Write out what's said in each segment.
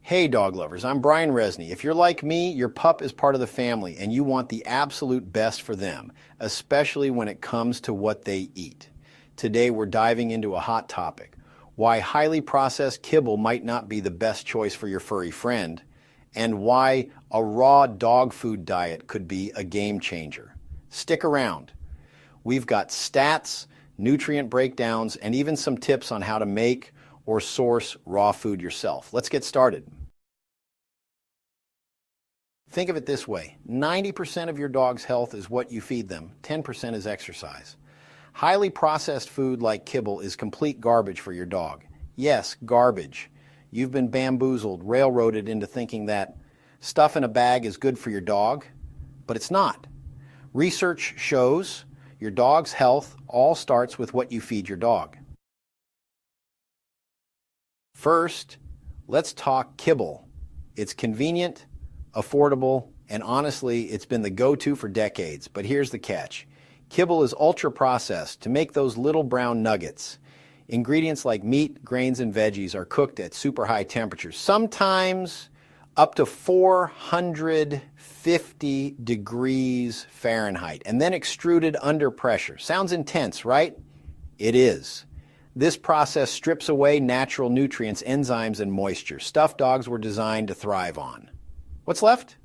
Hey dog lovers, I'm Brian Rezny. If you're like me, your pup is part of the family and you want the absolute best for them, especially when it comes to what they eat. Today we're diving into a hot topic, why highly processed kibble might not be the best choice for your furry friend, and why a raw dog food diet could be a game changer. Stick around. We've got stats, nutrient breakdowns, and even some tips on how to make or source raw food yourself. Let's get started. Think of it this way, 90% of your dog's health is what you feed them, 10% is exercise. Highly processed food like kibble is complete garbage for your dog. Yes, garbage. You've been bamboozled, railroaded into thinking that stuff in a bag is good for your dog, but it's not. Research shows your dog's health all starts with what you feed your dog. First, let's talk kibble. It's convenient, affordable, and honestly, it's been the go-to for decades. But here's the catch. Kibble is ultra-processed to make those little brown nuggets. Ingredients like meat, grains, and veggies are cooked at super high temperatures, sometimes up to 450 degrees Fahrenheit, and then extruded under pressure. Sounds intense, right? It is. This process strips away natural nutrients, enzymes, and moisture, stuff dogs were designed to thrive on. What's left?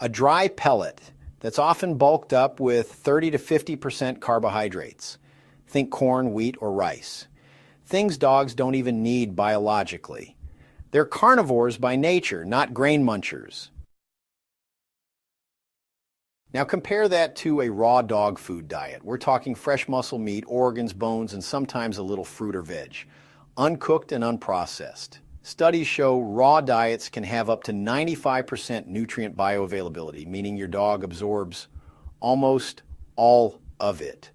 A dry pellet that's often bulked up with 30 to 50% carbohydrates. Think corn, wheat, or rice. Things dogs don't even need biologically. They're carnivores by nature, not grain munchers. Now compare that to a raw dog food diet. We're talking fresh muscle meat, organs, bones, and sometimes a little fruit or veg. Uncooked and unprocessed. Studies show raw diets can have up to 95% nutrient bioavailability, meaning your dog absorbs almost all of it,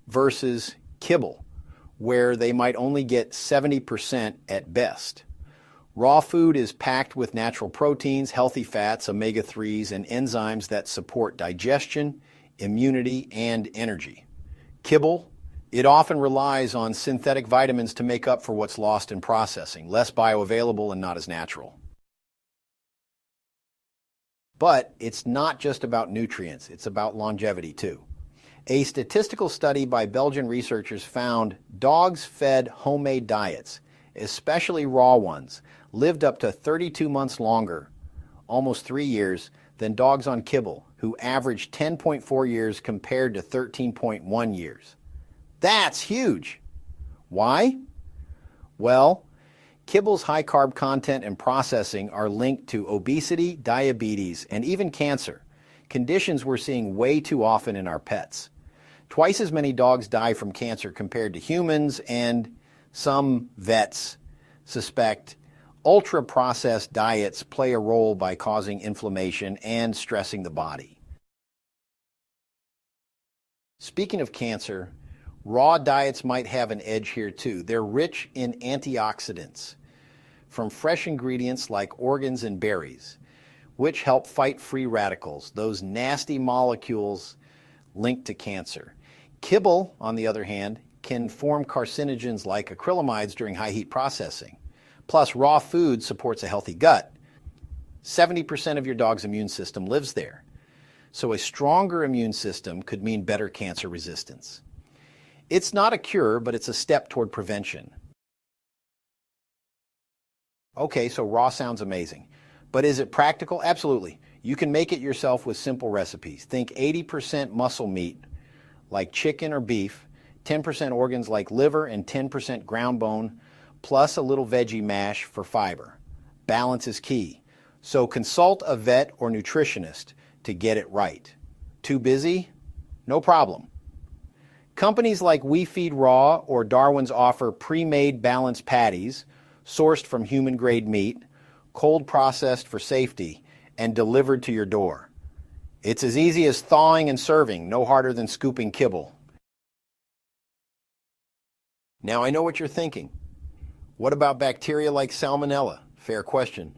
versus kibble, where they might only get 70% at best. Raw food is packed with natural proteins, healthy fats, omega-3s, and enzymes that support digestion, immunity, and energy. Kibble, it often relies on synthetic vitamins to make up for what's lost in processing, less bioavailable and not as natural. But it's not just about nutrients, it's about longevity too. A statistical study by Belgian researchers found dogs fed homemade diets, especially raw ones, lived up to 32 months longer, almost 3 years, than dogs on kibble, who averaged 10.4 years compared to 13.1 years. That's huge. Why? Well, kibble's high carb content and processing are linked to obesity, diabetes, and even cancer, conditions we're seeing way too often in our pets. Twice as many dogs die from cancer compared to humans, and some vets suspect ultra-processed diets play a role by causing inflammation and stressing the body. Speaking of cancer, raw diets might have an edge here too. They're rich in antioxidants from fresh ingredients like organs and berries, which help fight free radicals, those nasty molecules linked to cancer. Kibble, on the other hand, can form carcinogens like acrylamides during high heat processing. Plus, raw food supports a healthy gut. 70% of your dog's immune system lives there. So a stronger immune system could mean better cancer resistance. It's not a cure, but it's a step toward prevention. Okay, so raw sounds amazing. But is it practical? Absolutely. You can make it yourself with simple recipes. Think 80% muscle meat, like chicken or beef, 10% organs like liver, and 10% ground bone, plus a little veggie mash for fiber. Balance is key. So consult a vet or nutritionist to get it right. Too busy? No problem. Companies like We Feed Raw or Darwin's offer pre-made balanced patties, sourced from human-grade meat, cold processed for safety, and delivered to your door. It's as easy as thawing and serving, no harder than scooping kibble. Now I know what you're thinking. What about bacteria like salmonella? Fair question.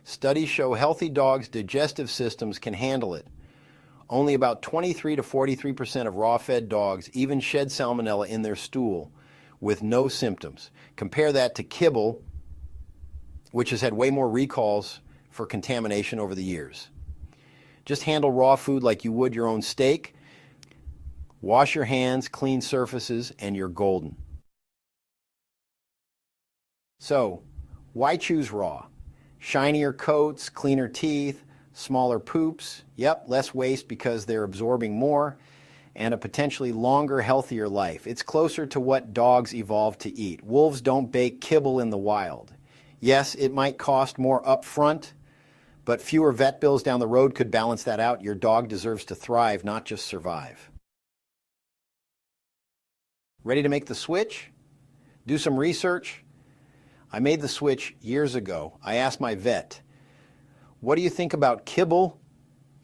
Studies show healthy dogs' digestive systems can handle it. Only about 23 to 43% of raw-fed dogs even shed salmonella in their stool with no symptoms. Compare that to kibble, which has had way more recalls for contamination over the years. Just handle raw food like you would your own steak. Wash your hands, clean surfaces, and you're golden. So, why choose raw? Shinier coats, cleaner teeth, smaller poops. Yep, less waste because they're absorbing more, and a potentially longer, healthier life. It's closer to what dogs evolved to eat. Wolves don't bake kibble in the wild. Yes, it might cost more up front, but fewer vet bills down the road could balance that out. Your dog deserves to thrive, not just survive. Ready to make the switch? Do some research? I made the switch years ago. I asked my vet, what do you think about kibble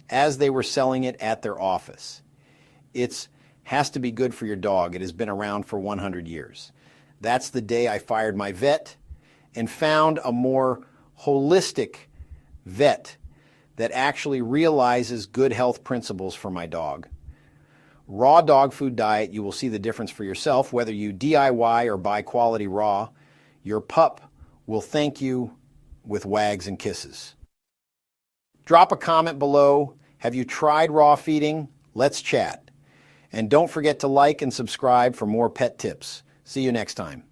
as they were selling it at their office? It has to be good for your dog. It has been around for 100 years. That's the day I fired my vet and found a more holistic vet that actually realizes good health principles for my dog. Raw dog food diet, you will see the difference for yourself, whether you DIY or buy quality raw. Your pup will thank you with wags and kisses. Drop a comment below. Have you tried raw feeding? Let's chat. And don't forget to like and subscribe for more pet tips. See you next time.